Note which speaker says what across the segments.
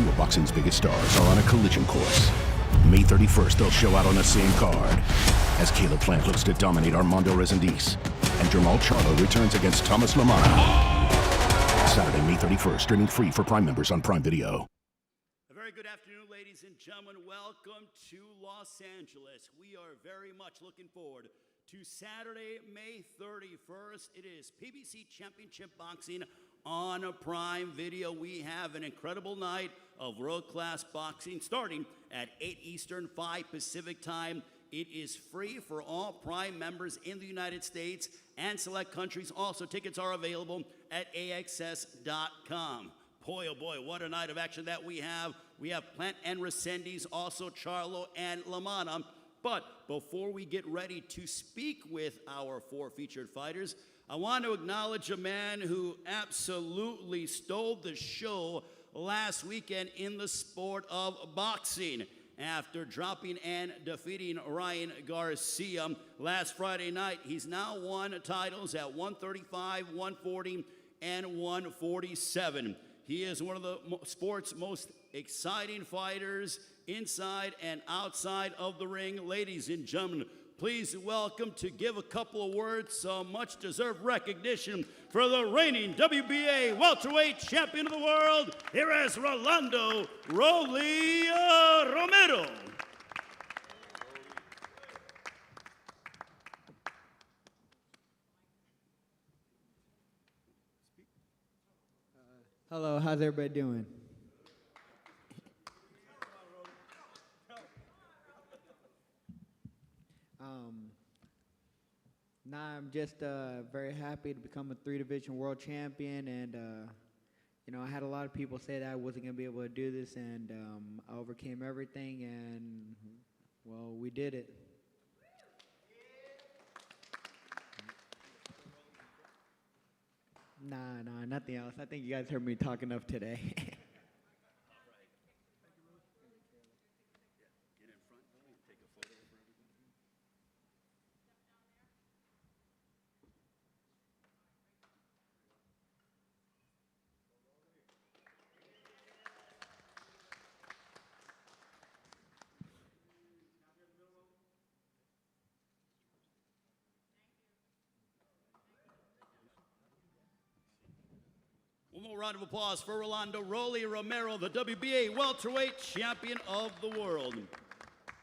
Speaker 1: Two of boxing's biggest stars are on a collision course. May 31st, they'll show out on the same card as Caleb Plant looks to dominate Armando Resendiz, and Jermall Charlo returns against LaManna. Saturday, May 31st, streaming free for Prime members on Prime Video.
Speaker 2: A very good afternoon, ladies and gentlemen. Welcome to Los Angeles. We are very much looking forward to Saturday, May 31st. It is PBC Championship Boxing on Prime Video. We have an incredible night of world-class boxing starting at 8 Eastern, 5 Pacific time. It is free for all Prime members in the United States and select countries. Also, tickets are available at AXS.com. Boy, oh boy, what a night of action that we have. We have Plant and Resendiz, also Charlo and LaManna. But before we get ready to speak with our four featured fighters, I want to acknowledge a man who absolutely stole the show last weekend in the sport of boxing. After dropping and defeating Ryan Garcia last Friday night, he's now won titles at 135, 140, and 147. He is one of the sport's most exciting fighters inside and outside of the ring. Ladies and gentlemen, please welcome, to give a couple of words, some much-deserved recognition for the reigning WBA welterweight champion of the world. Here is Rolando Romero.
Speaker 3: Hello, how's everybody doing? Now I'm just very happy to become a 3-division world champion, and you know, I had a lot of people say that I wasn't going to be able to do this, and I overcame everything, and well, we did it. Nah, nothing else. I think you guys heard me talk enough today.
Speaker 2: One more round of applause for Rolando Romero, the WBA welterweight champion of the world.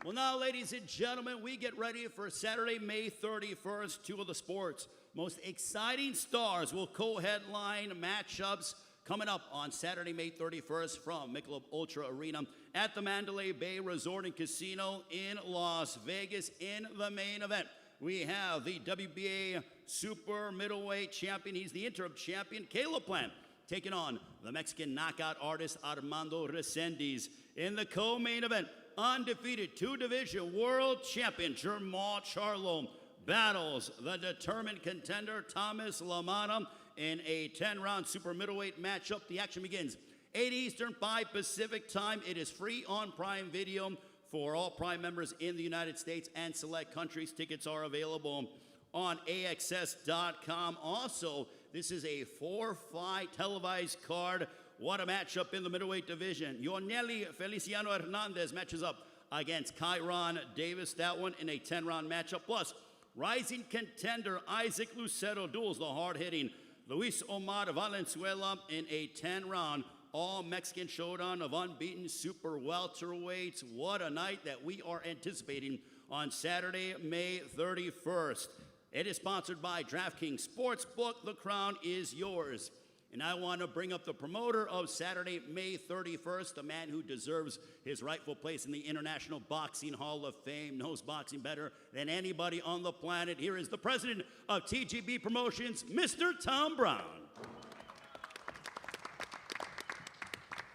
Speaker 2: Well, now, ladies and gentlemen, we get ready for Saturday, May 31st. Two of the sport's most exciting stars will co-headline matchups coming up on Saturday, May 31st from Michelob ULTRA Arena at the Mandalay Bay Resort and Casino in Las Vegas. In the main event, we have the WBA super middleweight champion. He's the interim champion, Caleb Plant, taking on the Mexican knockout artist Armando Resendiz. In the co-main event, undefeated 2-division world champion Jermall Charlo battles the determined contender LaManna in a 10-round super middleweight matchup. The action begins 8 Eastern, 5 Pacific time. It is free on Prime Video for all Prime members in the United States and select countries. Tickets are available on AXS.com. Also, this is a 4-fight televised card. What a matchup in the middleweight division. Yoneli Feliciano Hernandez matches up against Kyron Davis. That one in a 10-round matchup. Plus, rising contender Isaac Lucero duels the hard-hitting Luis Omar Valenzuela in a 10-round all-Mexican showdown of unbeaten super welterweights. What a night that we are anticipating on Saturday, May 31st. It is sponsored by DraftKings Sportsbook. The crown is yours. And I want to bring up the promoter of Saturday, May 31st, the man who deserves his rightful place in the International Boxing Hall of Fame, knows boxing better than anybody on the planet. Here is the president of TGB Promotions, Mr. Tom Brown.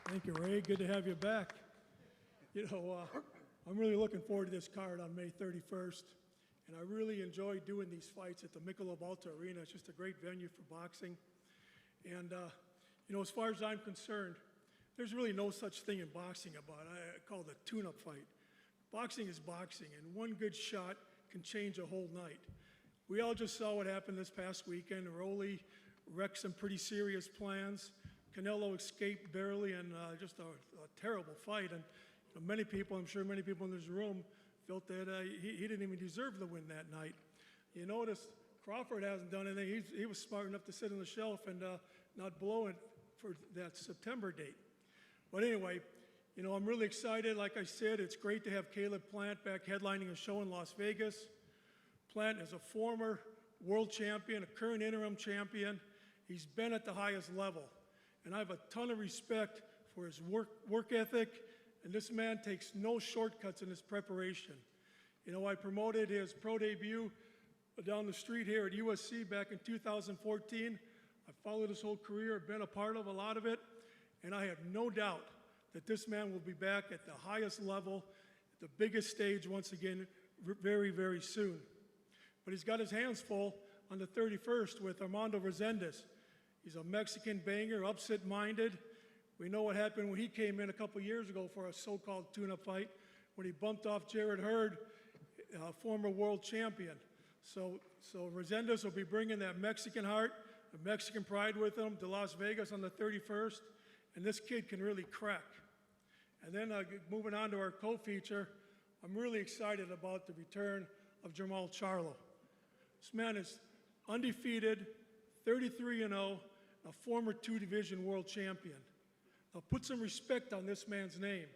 Speaker 4: Thank you, Ray. Good to have you back. You know, I'm really looking forward to this card on May 31st. And I really enjoy doing these fights at the Michelob ULTRA Arena. It's just a great venue for boxing. And, you know, as far as I'm concerned, there's really no such thing in boxing about it. I call it a tune-up fight. Boxing is boxing, and one good shot can change a whole night. We all just saw what happened this past weekend. Rolly wrecked some pretty serious plans. Canelo escaped barely, and just a terrible fight. And many people, I'm sure many people in this room, felt that he didn't even deserve the win that night. You notice Crawford hasn't done anything. He was smart enough to sit on the shelf and not blow it for that September date. But anyway, I'm really excited. Like I said, it's great to have Caleb Plant back headlining a show in Las Vegas. Plant is a former world champion, a current interim champion. He's been at the highest level. And I have a ton of respect for his work ethic, and this man takes no shortcuts in his preparation. I promoted his pro debut down the street here at USC back in 2014. I followed his whole career, been a part of a lot of it, and I have no doubt that this man will be back at the highest level, at the biggest stage once again, very, very soon. But he's got his hands full on the 31st with Armando Resendiz. He's a Mexican banger, upset-minded. We know what happened when he came in a couple years ago for a so-called tune-up fight, when he bumped off Jarrett Hurd, former world champion. So Resendiz will be bringing that Mexican heart, the Mexican pride with him to Las Vegas on the 31st, and this kid can really crack. And then moving on to our co-feature, I'm really excited about the return of Jermall Charlo. This man is undefeated, 33-0, a former two-division world champion. Now put some respect on this man's name.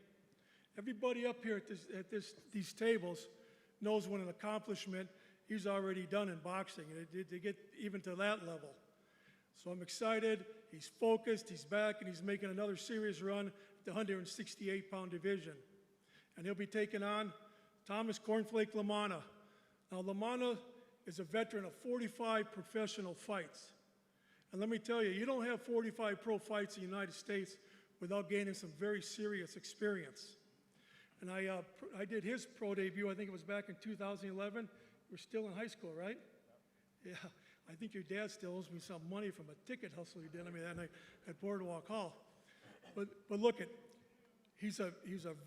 Speaker 4: Everybody up here at these tables knows what an accomplishment he's already done in boxing, and to get even to that level. So I'm excited, he's focused, he's back, and he's making another serious run at the 168-pound division. And he'll be taking on Thomas Cornflake LaManna. Now LaManna is a veteran of 45 professional fights. And let me tell you, you don't have 45 pro fights in the United States without gaining some very serious experience. And I did his pro debut, I think it was back in 2011. You were still in high school, right? Yeah, I think your dad still owes me some money from a ticket hustle you did on me that night at Boardwalk Hall. But look he's a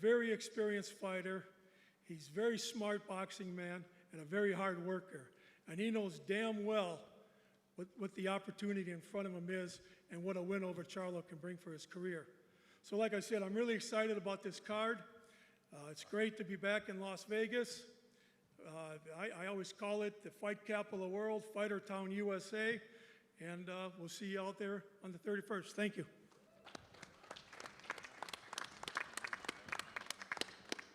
Speaker 4: very experienced fighter. He's a very smart boxing man and a very hard worker. And he knows damn well what the opportunity in front of him is and what a win over Charlo can bring for his career. So like I said, I'm really excited about this card. It's great to be back in Las Vegas. I always call it the fight capital of the world, Fighter Town, USA. And we'll see you out there on the 31st. Thank you.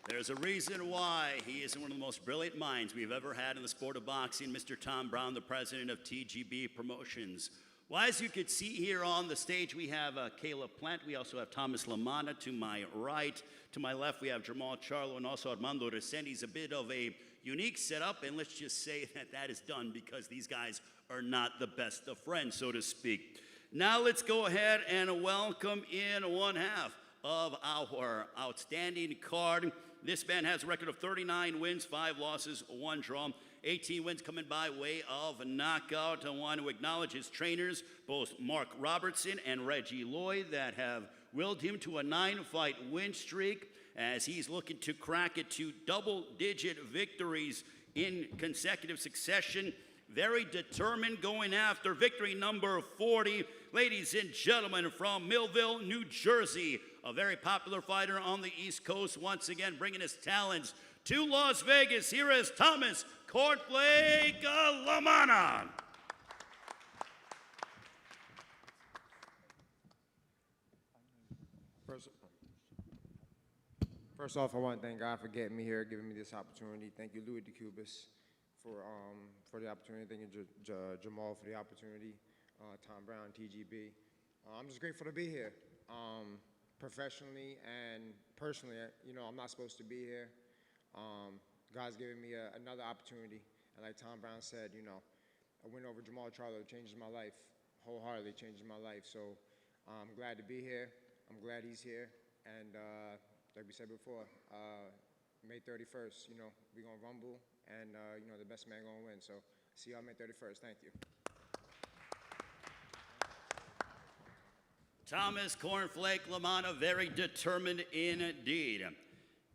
Speaker 2: There's a reason why he is one of the most brilliant minds we've ever had in the sport of boxing, Mr. Tom Brown, the president of TGB Promotions. Well, as you can see here on the stage, we have Caleb Plant. We also have Thomas LaManna to my right. To my left, we have Jermall Charlo and also Armando Resendiz. A bit of a unique setup, and let's just say that is done because these guys are not the best of friends, so to speak. Now let's go ahead and welcome in one half of our outstanding card. This man has a record of 39 wins, 5 losses, 1 draw. 18 wins coming by way of knockout. I want to acknowledge his trainers, both Mark Robertson and Reggie Lloyd, that have willed him to a 9-fight win streak as he's looking to crack it to double-digit victories in consecutive succession. Very determined, going after victory number 40. Ladies and gentlemen, from Millville, New Jersey, a very popular fighter on the East Coast, once again bringing his talents to Las Vegas. Here is Thomas Cornflake LaManna.
Speaker 5: First off, I want to thank God for getting me here, giving me this opportunity. Thank you, Louis DeCubas, for the opportunity. Thank you, Jermall, for the opportunity. Tom Brown, TGB. I'm just grateful to be here. Professionally and personally, I'm not supposed to be here. God's given me another opportunity. And like Tom Brown said, a win over Jermall Charlo changes my life, wholeheartedly changes my life. So I'm glad to be here. I'm glad he's here. And like we said before, May 31st, we're going to rumble, and, the best man going to win. So see y'all May 31st. Thank you.
Speaker 2: Thomas Cornflake LaManna, very determined indeed.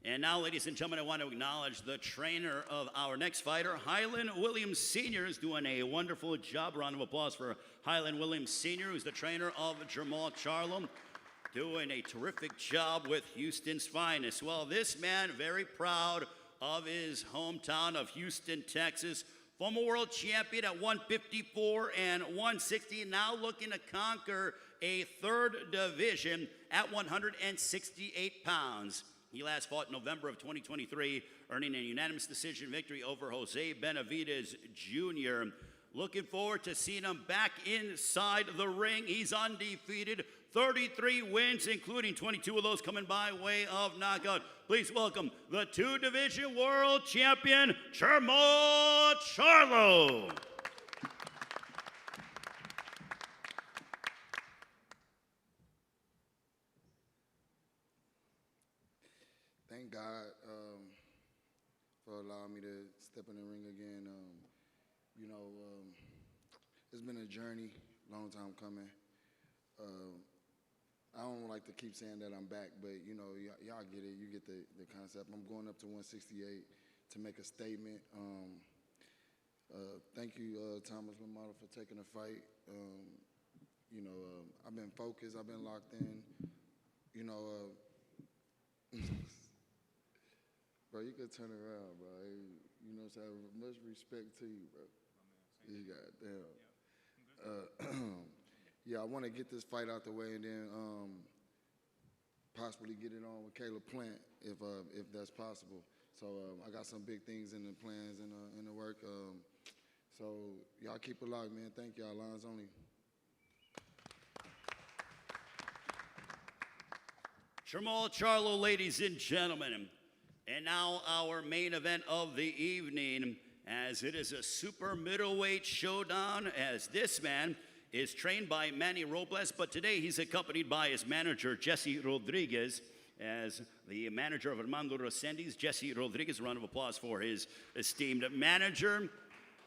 Speaker 2: And now, ladies and gentlemen, I want to acknowledge the trainer of our next fighter, Highland Williams Sr. is doing a wonderful job. Round of applause for Highland Williams Sr., who's the trainer of Jermall Charlo, doing a terrific job with Houston's finest. Well, this man, very proud of his hometown of Houston, Texas, former world champion at 154 and 160, now looking to conquer a third division at 168 pounds. He last fought in November of 2023, earning a unanimous decision victory over Jose Benavidez Jr. Looking forward to seeing him back inside the ring. He's undefeated, 33 wins, including 22 of those coming by way of knockout. Please welcome the two-division world champion, Jermall Charlo.
Speaker 6: Thank God for allowing me to step in the ring again. It's been a journey, long time coming. I don't like to keep saying that I'm back, but y'all get it. You get the concept. I'm going up to 168 to make a statement. Thank you, Thomas LaManna, for taking the fight. I've been focused. I've been locked in. Bro, you could turn around, bro. You know what I'm saying? Much respect to you, bro. You goddamn. Yeah, I want to get this fight out the way and then possibly get it on with Caleb Plant if that's possible. So I got some big things in the plans and in the work. So y'all keep it locked, man. Thank y'all. Lines only.
Speaker 2: Jermall Charlo, ladies and gentlemen. And now our main event of the evening, as it is a super middleweight showdown, as this man is trained by Manny Robles, but today he's accompanied by his manager, Jesse Rodriguez, as the manager of Armando Resendiz. Jesse Rodriguez, a round of applause for his esteemed manager.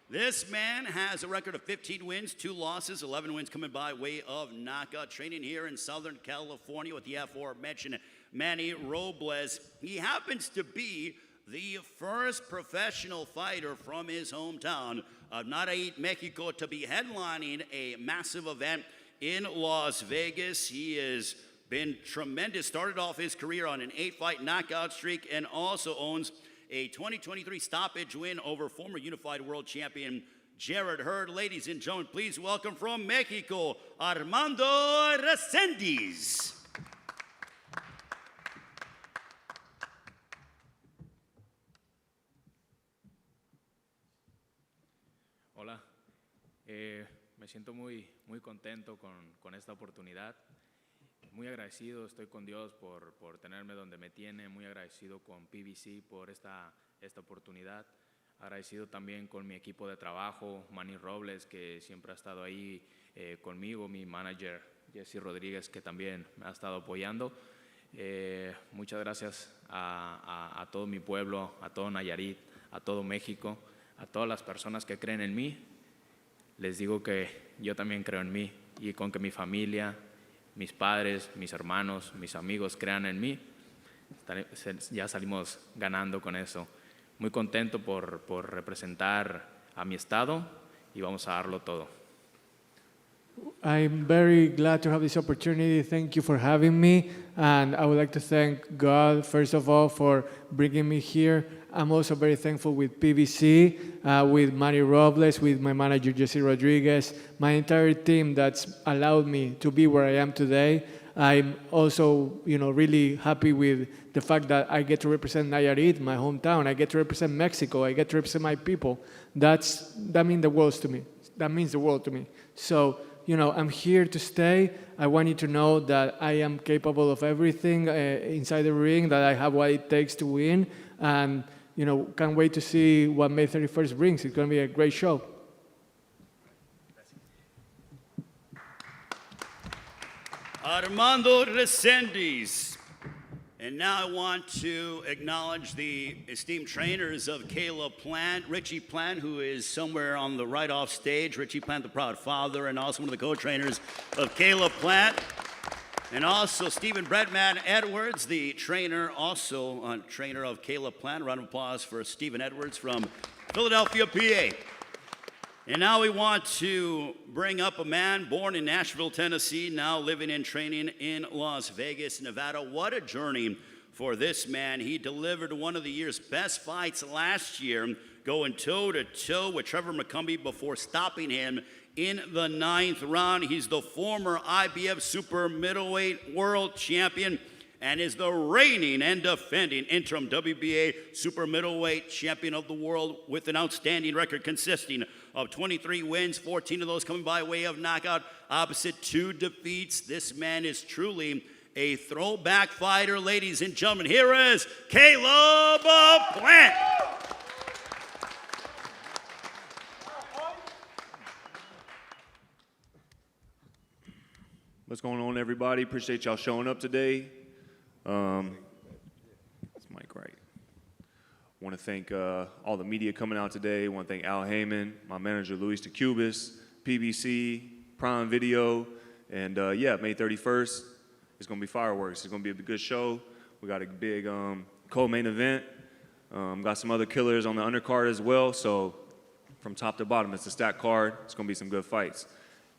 Speaker 2: This man has a record of 15 wins, 2 losses, 11 wins coming by way of knockout, training here in Southern California with the aforementioned Manny Robles. He happens to be the first professional fighter from his hometown of Nayarit, Mexico, to be headlining a massive event in Las Vegas. He has been tremendous, started off his career on an 8-fight knockout streak, and also owns a 2023 stoppage win over former unified world champion Jared Hurd. Ladies and gentlemen, please welcome from Mexico, Armando Resendiz.
Speaker 7: Hola, me siento muy contento con esta oportunidad. Muy agradecido estoy con Dios por tenerme donde me tiene, muy agradecido con PBC por esta oportunidad. Agradecido también con mi equipo de trabajo, Manny Robles, que siempre ha estado ahí conmigo, mi manager Jesse Rodríguez, que también me ha estado apoyando. Muchas gracias a todo mi pueblo, a todo Nayarit, a todo México, a todas las personas que creen en mí. Les digo que yo también creo en mí, y con que mi familia, mis padres, mis hermanos, mis amigos crean en mí, ya salimos ganando con eso. Muy contento por representar a mi estado y vamos a darlo todo.
Speaker 8: I'm very glad to have this opportunity. Thank you for having me. And I would like to thank God, first of all, for bringing me here. I'm also very thankful with PBC, with Manny Robles, with my manager, Jesse Rodriguez, my entire team that's allowed me to be where I am today. I'm also, really happy with the fact that I get to represent Nayarit, my hometown. I get to represent Mexico. I get to represent my people. That means the world to me. That means the world to me. So, I'm here to stay. I want you to know that I am capable of everything inside the ring, that I have what it takes to win. And, can't wait to see what May 31st brings. It's going to be a great show.
Speaker 2: Armando Resendiz. And now I want to acknowledge the esteemed trainers of Caleb Plant, Richie Plant, who is somewhere on the right off stage. Richie Plant, the proud father, and also one of the co-trainers of Caleb Plant. And also Stephen Breadman Edwards, the trainer, also trainer of Caleb Plant. Round of applause for Stephen Edwards from Philadelphia, PA. And now we want to bring up a man born in Nashville, Tennessee, now living and training in Las Vegas, Nevada. What a journey for this man. He delivered one of the year's best fights last year, going toe-to-toe with Trevor McCumbee before stopping him in the 9th round. He's the former IBF super middleweight world champion and is the reigning and defending interim WBA super middleweight champion of the world with an outstanding record consisting of 23 wins, 14 of those coming by way of knockout, opposite 2 defeats. This man is truly a throwback fighter. Ladies and gentlemen, here is Caleb Plant.
Speaker 9: What's going on, everybody? Appreciate y'all showing up today. That's Mike, right? Want to thank all the media coming out today. Want to thank Al Heyman, my manager Luis DeCubis, PBC, Prime Video, and yeah, May 31st, it's going to be fireworks. It's going to be a good show. We got a big co-main event. Got some other killers on the undercard as well. So from top to bottom, it's a stacked card. It's going to be some good fights.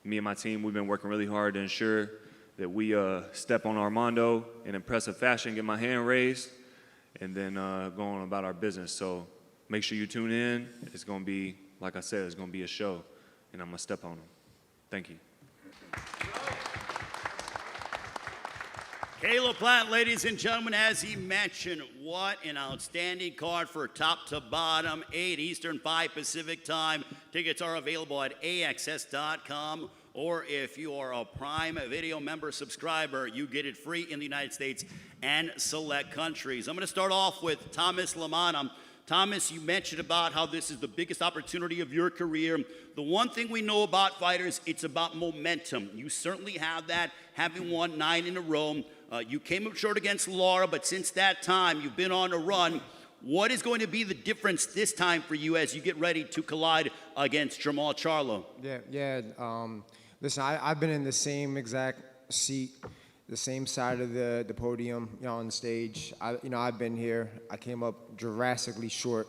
Speaker 9: Me and my team, we've been working really hard to ensure that we step on Armando in impressive fashion, get my hand raised, and then go on about our business. So make sure you tune in. It's going to be, like I said, it's going to be a show, and I'm going to step on them. Thank you.
Speaker 2: Caleb Plant, ladies and gentlemen, as he mentioned, what an outstanding card for top to bottom, 8 Eastern, 5 Pacific time. Tickets are available at AXS.com, or if you are a Prime Video member subscriber, you get it free in the United States and select countries. I'm going to start off with Thomas LaManna. Thomas, you mentioned about how this is the biggest opportunity of your career. The one thing we know about fighters, it's about momentum. You certainly have that, having won 9 in a row. You came up short against Lara, but since that time, you've been on a run. What is going to be the difference this time for you as you get ready to collide against Jermall Charlo?
Speaker 5: Listen, I've been in the same exact seat, the same side of the podium, on stage. I've been here. I came up drastically short,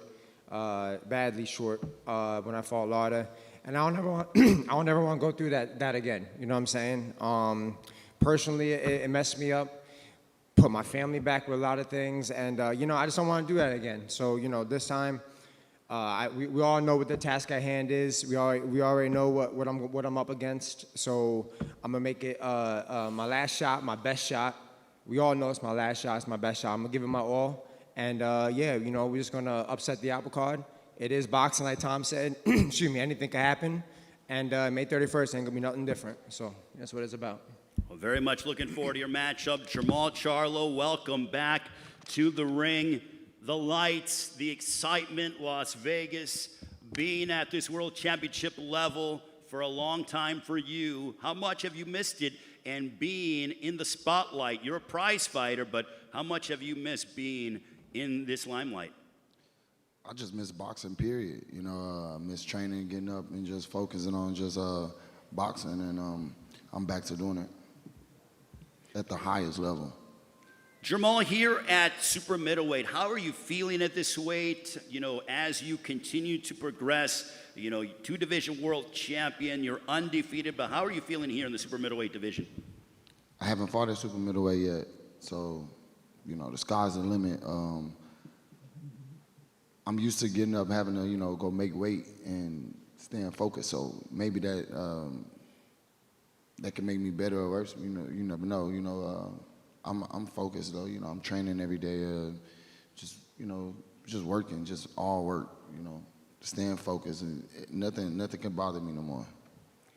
Speaker 5: badly short when I fought Lara, and I'll never want to go through that again. You know what I'm saying? Personally, it messed me up, put my family back with a lot of things, and I just don't want to do that again. So this time, we all know what the task at hand is. We already know what I'm up against. So I'm gonna make it my last shot, my best shot. We all know it's my last shot, it's my best shot. I'm gonna give it my all, and we're just gonna upset the apple cart. It is boxing, like Tom said. Excuse me, anything can happen, and May 31st ain't gonna be nothing different. So that's what it's about.
Speaker 2: Well, very much looking forward to your matchup. Jermall Charlo, welcome back to the ring. The lights, the excitement, Las Vegas, being at this World Championship level for a long time for you. How much have you missed it and being in the spotlight? You're a prize fighter, but how much have you missed being in this limelight?
Speaker 6: I just miss boxing, period. I miss training, getting up, and just focusing on just boxing, and I'm back to doing it at the highest level.
Speaker 2: Jermall, here at super middleweight, how are you feeling at this weight? As you continue to progress, 2-division world champion, you're undefeated, but how are you feeling here in the super middleweight division?
Speaker 6: I haven't fought at super middleweight yet, so, the sky's the limit. I'm used to getting up, having to, go make weight and staying focused, so maybe that that can make me better or worse. You never know. I'm focused though. I'm training every day. Just working, just all work. Staying focused, and nothing can bother me no more.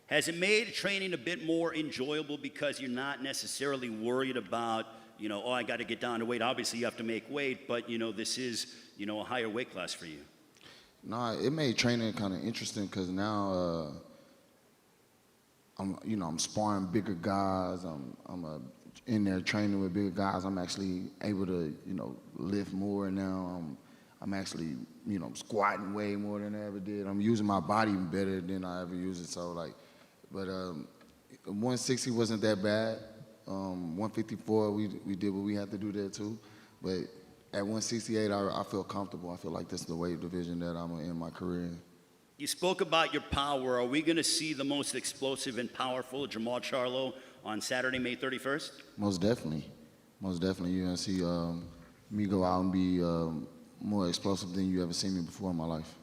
Speaker 2: Has it made training a bit more enjoyable because you're not necessarily worried about, I got to get down to weight? Obviously, you have to make weight, but this is, a higher weight class for you.
Speaker 6: Nah, it made training kind of interesting because now. I'm sparring bigger guys. I'm in there training with bigger guys. I'm actually able to, lift more now. I'm actually, squatting way more than I ever did. I'm using my body better than I ever used it. So but 160 wasn't that bad. 154, we did what we had to do there too. But at 168, I feel comfortable. I feel like this is the weight division that I'm in my career in.
Speaker 2: You spoke about your power. Are we going to see the most explosive and powerful Jermall Charlo on Saturday, May 31st?
Speaker 6: Most definitely. Most definitely. You're going to see me go out and be more explosive than you ever seen me before in my life.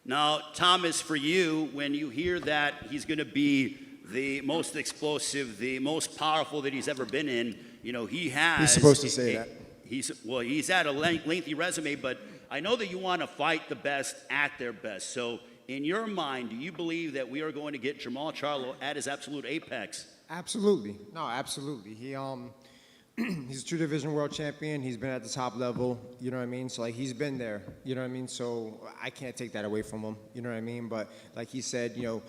Speaker 2: Now, Thomas, for you, when you hear that he's going to be the most explosive, the most powerful that he's ever been in, you know, he has...
Speaker 5: He's supposed to say that.
Speaker 2: He's had a lengthy resume, but I know that you want to fight the best at their best. So, in your mind, do you believe that we are going to get Jermall Charlo at his absolute apex?
Speaker 5: Absolutely. No, absolutely. He's a two-division world champion. He's been at the top level, you know what I mean? So, like, he's been there, you know what I mean? So, I can't take that away from him, you know what I mean? But, like he said, you know,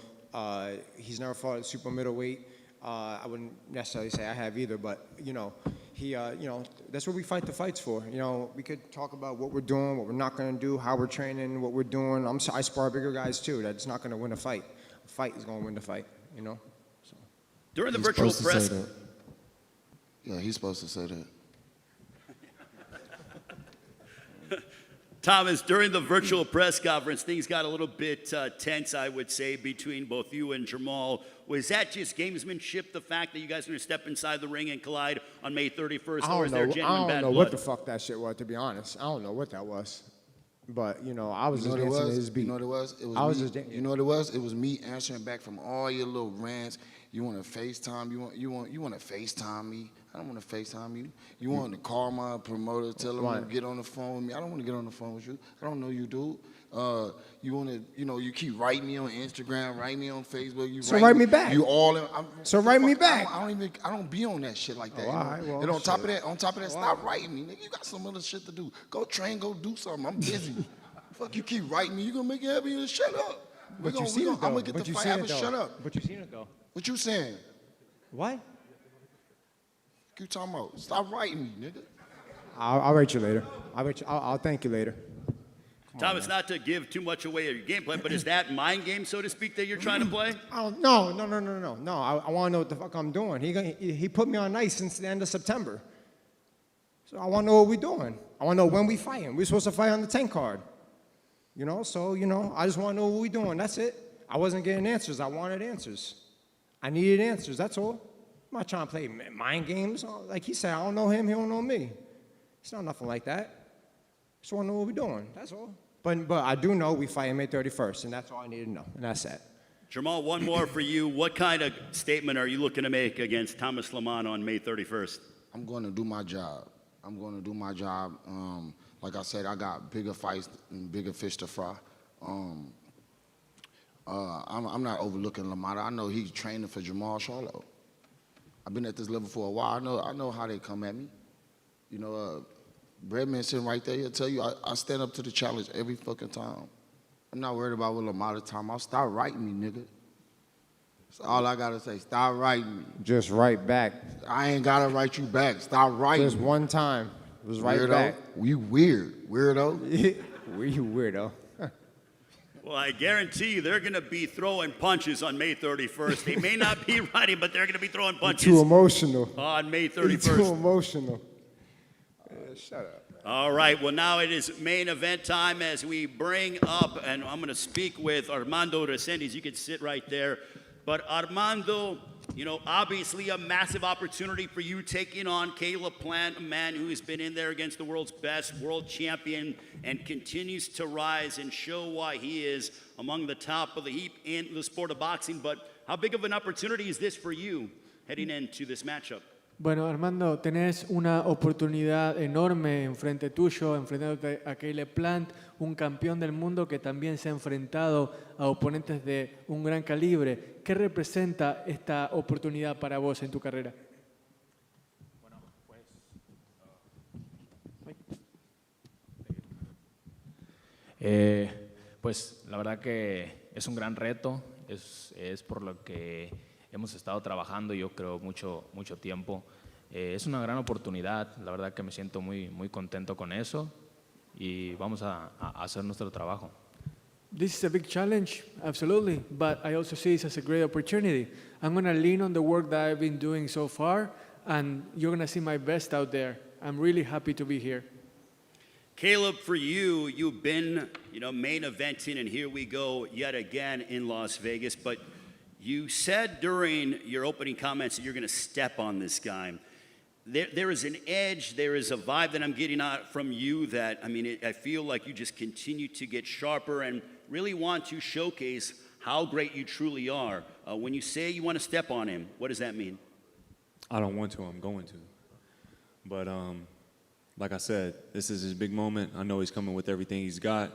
Speaker 5: he's never fought at super middleweight. I wouldn't necessarily say I have either, but, you know, you know, that's what we fight the fights for. You know, we could talk about what we're doing, what we're not going to do, how we're training, what we're doing. I spar bigger guys, too. That's not going to win a fight. A fight is going to win the fight, you know? So.
Speaker 2: During the virtual press...
Speaker 6: Yeah, he's supposed to say that.
Speaker 2: Thomas, during the virtual press conference, things got a little bit tense, I would say, between both you and Jermall. Was that just gamesmanship, the fact that you guys are going to step inside the ring and collide on May 31st, or is there genuine bad blood?
Speaker 5: I don't know what the fuck that shit was, to be honest. I don't know what that was. But, you know, I was just dancing to his beat.
Speaker 6: You know what it was? You know what it was? It was me answering back from all your little rants. You want to FaceTime? You want to FaceTime me? I don't want to FaceTime you. You want to call my promoter, tell him to get on the phone with me. I don't want to get on the phone with you. I don't know you, dude. You want to, you know, you keep writing me on Instagram, write me on Facebook.
Speaker 5: So write me back.
Speaker 6: You all in.
Speaker 5: So write me back.
Speaker 6: I don't be on that shit like that.
Speaker 5: Oh, all right, well,
Speaker 6: and on top of that, stop writing me, nigga. You got some other shit to do. Go train, go do something. I'm busy. Fuck, you keep writing me. You gonna make it happen? You shut up. I'm gonna get the fight happen. Shut up.
Speaker 5: But you seen it though.
Speaker 6: What you saying?
Speaker 5: What?
Speaker 6: You talking about? Stop writing me, nigga.
Speaker 5: I'll write you later. I'll thank you later.
Speaker 2: Thomas, not to give too much away of your game plan, but is that mind game, so to speak, that you're trying to play?
Speaker 5: No. I want to know what the fuck I'm doing. He put me on ice since the end of September. So I want to know what we're doing. I want to know when we fighting. We're supposed to fight on the 10 card. You know, so, you know, I just want to know what we're doing. That's it. I wasn't getting answers. I wanted answers. I needed answers. That's all. I'm not trying to play mind games. Like he said, I don't know him. He don't know me. It's not nothing like that. Just want to know what we're doing. That's all. But I do know we fight on May 31st, and that's all I need to know. And that's it.
Speaker 2: Jermall, one more for you. What kind of statement are you looking to make against Thomas LaManna on May 31st?
Speaker 6: I'm going to do my job. Like I said, I got bigger fights and bigger fish to fry. I'm not overlooking LaManna. I know he's training for Jermall Charlo. I've been at this level for a while. I know how they come at me. You know, Breadman sitting right there, he'll tell you I stand up to the challenge every fucking time. I'm not worried about what LaManna time. I'll stop writing me, nigga. That's all I gotta say. Stop writing me.
Speaker 5: Just write back.
Speaker 6: I ain't gotta write you back. Stop writing.
Speaker 5: Just one time. Just write back.
Speaker 6: You weird. Weirdo.
Speaker 5: You weirdo.
Speaker 2: Well, I guarantee you they're going to be throwing punches on May 31st. They may not be writing, but they're going to be throwing punches.
Speaker 5: You're too emotional.
Speaker 2: On May 31st.
Speaker 5: You're too emotional. Shut up.
Speaker 2: All right, well, now it is main event time as we bring up, and I'm going to speak with Armando Resendiz. You can sit right there. But Armando, you know, obviously a massive opportunity for you taking on Caleb Plant, a man who has been in there against the world's best, world champion, and continues to rise and show why he is among the top of the heap in the sport of boxing. But how big of an opportunity is this for you heading into this matchup?
Speaker 8: Bueno, Armando, tenés una oportunidad enorme enfrente tuyo, enfrentándote a Caleb Plant, un campeón del mundo que también se ha enfrentado a oponentes de un gran calibre. ¿Qué representa esta oportunidad para vos en tu carrera?
Speaker 7: Bueno, pues la verdad que es un gran reto, es por lo que hemos estado trabajando, yo creo, mucho tiempo. Es una gran oportunidad, la verdad que me siento muy contento con eso y vamos a hacer nuestro trabajo.
Speaker 8: This is a big challenge, absolutely, but I also see this as a great opportunity. I'm going to lean on the work that I've been doing so far, and you're going to see my best out there. I'm really happy to be here.
Speaker 2: Caleb, for you, you've been, main eventing, and here we go yet again in Las Vegas. But you said during your opening comments that you're going to step on this guy. There is an edge, there is a vibe that I'm getting out from you that, I feel like you just continue to get sharper and really want to showcase how great you truly are. When you say you want to step on him, what does that mean?
Speaker 9: I don't want to, I'm going to. But like I said, this is his big moment. I know he's coming with everything he's got,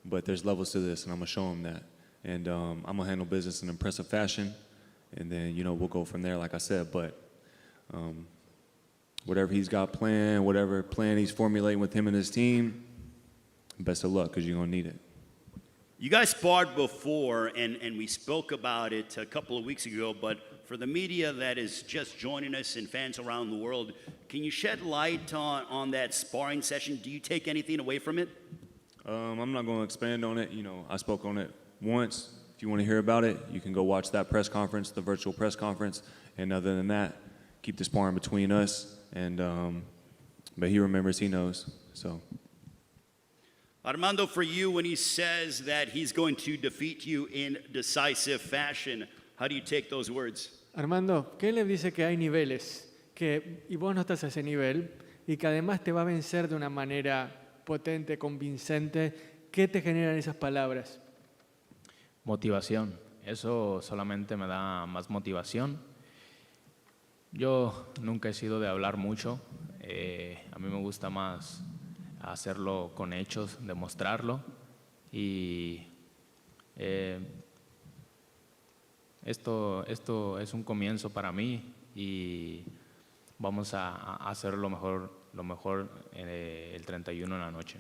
Speaker 9: but there's levels to this, and I'm going to show him that. And I'm going to handle business in impressive fashion, and then, we'll go from there, like I said. But whatever he's got planned, whatever plan he's formulating with him and his team, best of luck, because you're going to need it.
Speaker 2: You guys sparred before, and we spoke about it a couple of weeks ago, but for the media that is just joining us and fans around the world, can you shed light on that sparring session? Do you take anything away from it?
Speaker 9: I'm not going to expand on it. I spoke on it once. If you want to hear about it, you can go watch that press conference, the virtual press conference. And other than that, keep the sparring between us. And but he remembers, he knows. So.
Speaker 2: Armando, for you, when he says that he's going to defeat you in decisive fashion, how do you take those words?
Speaker 8: Armando, Caleb dice que hay niveles, y vos no estás a ese nivel, y que además te va a vencer de una manera potente, convincente. ¿Qué te generan esas palabras?
Speaker 7: Motivación. Eso solamente me da más motivación. Yo nunca he sido de hablar mucho. A mí me gusta más hacerlo con hechos, demostrarlo. Y esto es un comienzo para mí y vamos a hacer lo mejor el 31 en la noche.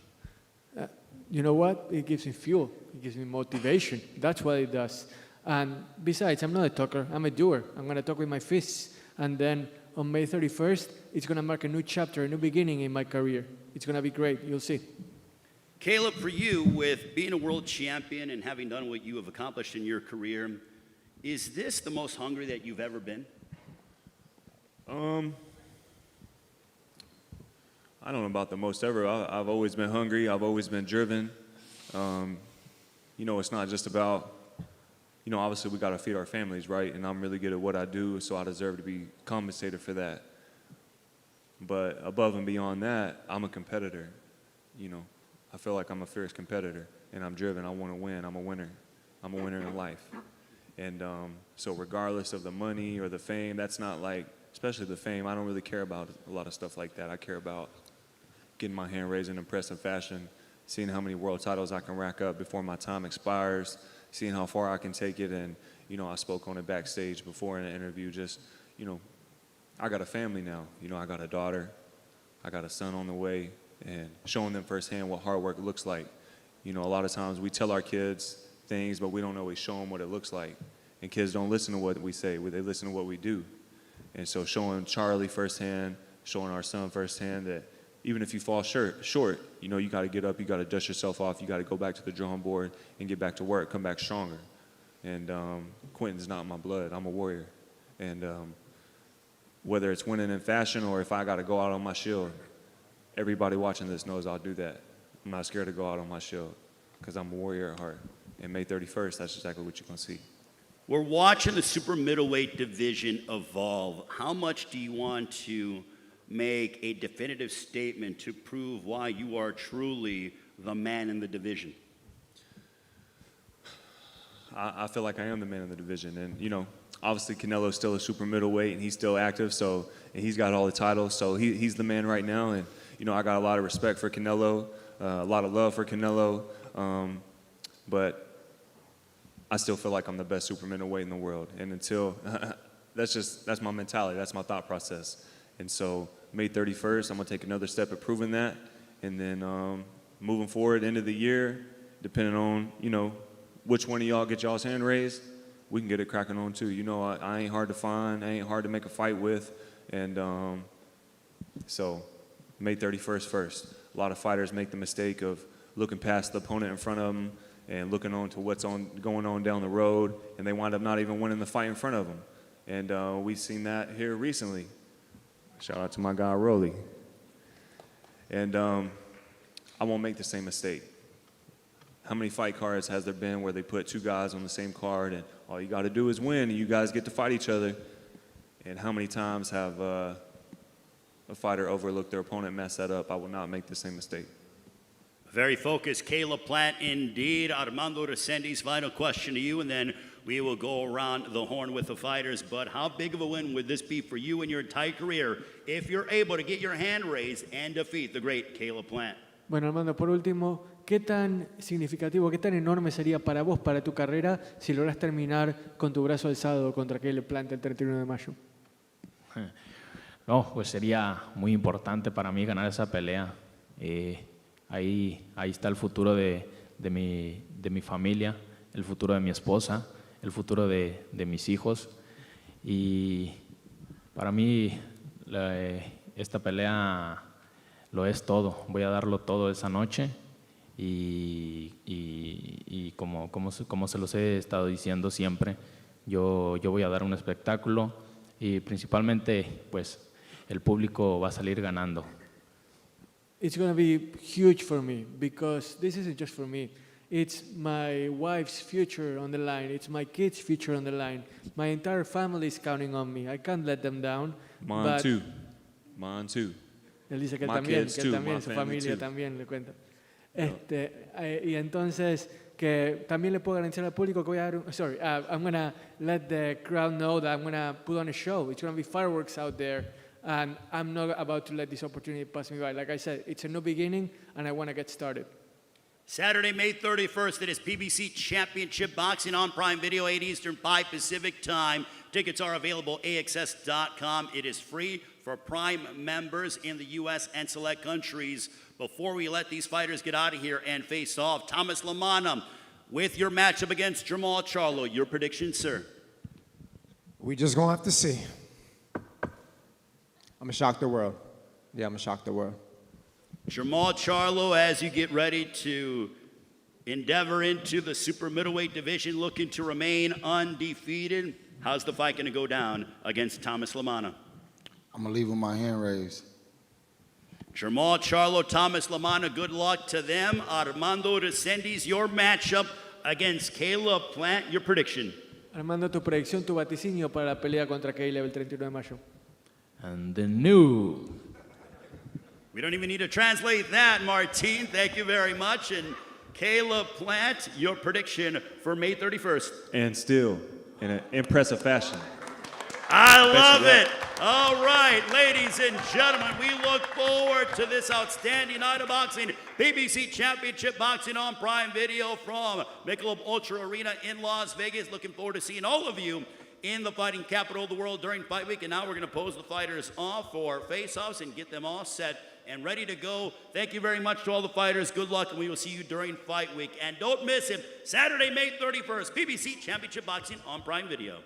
Speaker 8: You know what? It gives me fuel. It gives me motivation. That's what it does. And besides, I'm not a talker. I'm a doer. I'm going to talk with my fists. And then on May 31st, it's going to mark a new chapter, a new beginning in my career. It's going to be great. You'll see.
Speaker 2: Caleb, for you, with being a world champion and having done what you have accomplished in your career, is this the most hungry that you've ever been?
Speaker 9: I don't know about the most ever. I've always been hungry. I've always been driven. It's not just about, obviously we got to feed our families, right? And I'm really good at what I do, so I deserve to be compensated for that. But above and beyond that, I'm a competitor. I feel like I'm a fierce competitor, and I'm driven. I want to win. I'm a winner. I'm a winner in life. And so regardless of the money or the fame, that's not like, especially the fame, I don't really care about a lot of stuff like that. I care about getting my hand raised in impressive fashion, seeing how many world titles I can rack up before my time expires, seeing how far I can take it. And, I spoke on it backstage before in an interview, just, I got a family now. I got a daughter, I got a son on the way, and showing them firsthand what hard work looks like. A lot of times we tell our kids things, but we don't always show them what it looks like. And kids don't listen to what we say, they listen to what we do. And so showing Charlie firsthand, showing our son firsthand that even if you fall short, you got to get up, you got to dust yourself off, you got to go back to the drawing board and get back to work, come back stronger. And Quentin's not my blood, I'm a warrior. And whether it's winning in fashion or if I got to go out on my shield, everybody watching this knows I'll do that. I'm not scared to go out on my shield because I'm a warrior at heart. And May 31st, that's exactly what you're going to see.
Speaker 2: We're watching the super middleweight division evolve. How much do you want to make a definitive statement to prove why you are truly the man in the division?
Speaker 9: I feel like I am the man in the division. And, obviously Canelo's still a super middleweight and he's still active, and he's got all the titles. So he's the man right now. And, I got a lot of respect for Canelo, a lot of love for Canelo. But I still feel like I'm the best super middleweight in the world. And until, that's my mentality, that's my thought process. And so May 31st, I'm gonna take another step at proving that. And then moving forward, end of the year, depending on, which one of y'all get y'all's hand raised, we can get it cracking on too. I ain't hard to find, I ain't hard to make a fight with. And so May 31st first. A lot of fighters make the mistake of looking past the opponent in front of them and looking on to what's going on down the road, and they wind up not even winning the fight in front of them. And we've seen that here recently. Shout out to my guy, Rolly. And I won't make the same mistake. How many fight cards has there been where they put two guys on the same card and all you got to do is win and you guys get to fight each other? And how many times have a fighter overlooked their opponent, messed that up? I will not make the same mistake.
Speaker 2: Very focused, Caleb Plant indeed. Armando Resendiz, final question to you, and then we will go around the horn with the fighters. But how big of a win would this be for you in your entire career if you're able to get your hand raised and defeat the great Caleb Plant?
Speaker 8: Bueno, Armando, por último, ¿qué tan significativo, qué tan enorme sería para vos, para tu carrera, si lográs terminar con tu brazo alzado contra Caleb Plant el 31 de mayo?
Speaker 7: No, pues sería muy importante para mí ganar esa pelea. Ahí está el futuro de mi familia, el futuro de mi esposa, el futuro de mis hijos. Y para mí esta pelea lo es todo. Voy a darlo todo esa noche y como se los he estado diciendo siempre, yo voy a dar un espectáculo y principalmente pues el público va a salir ganando.
Speaker 8: It's going to be huge for me because this isn't just for me. It's my wife's future on the line. It's my kids' future on the line. My entire family is counting on me. I can't let them down.
Speaker 9: Mine too. Mine too.
Speaker 8: Él dice que
Speaker 9: My
Speaker 8: también,
Speaker 9: kids
Speaker 8: que
Speaker 9: too,
Speaker 8: también
Speaker 9: my
Speaker 8: su
Speaker 9: family
Speaker 8: familia
Speaker 9: too.
Speaker 8: también le cuenta. Y entonces que también le puedo garantizar al público que voy a dar I'm going to let the crowd know that I'm going to put on a show. It's going to be fireworks out there. And I'm not about to let this opportunity pass me by. Like I said, it's a new beginning, and I want to get started.
Speaker 2: Saturday, May 31st, it is PBC Championship Boxing on Prime Video, 8 Eastern, 5 Pacific time. Tickets are available at AXS.com. It is free for Prime members in the U.S. and select countries. Before we let these fighters get out of here and face off, Thomas Lammana, with your matchup against Jermall Charlo, your prediction, sir?
Speaker 5: We just gonna have to see. I'm gonna shock the world. Yeah, I'm gonna shock the world.
Speaker 2: Jermall Charlo, as you get ready to endeavor into the super middleweight division, looking to remain undefeated. How's the fight going to go down against Thomas Lammana?
Speaker 6: I'm going to leave with my hand raised.
Speaker 2: Jermall Charlo, Thomas Lammana, good luck to them. Armando Resendiz, your matchup against Caleb Plant, your prediction.
Speaker 8: Armando, tu predicción, tu vaticinio para la pelea contra Caleb el 31 de mayo.
Speaker 7: And the new.
Speaker 2: We don't even need to translate that, Martin. Thank you very much. And Caleb Plant, your prediction for May 31st.
Speaker 9: And still, in an impressive fashion.
Speaker 2: I love it. All right, ladies and gentlemen, we look forward to this outstanding night of boxing. PBC Championship Boxing on Prime Video from Michelob ULTRA Arena in Las Vegas. Looking forward to seeing all of you in the fighting capital of the world during fight week. And now we're going to pose the fighters off for face-offs and get them all set and ready to go. Thank you very much to all the fighters. Good luck, and we will see you during fight week. And don't miss it, Saturday, May 31st, PBC Championship Boxing on Prime Video.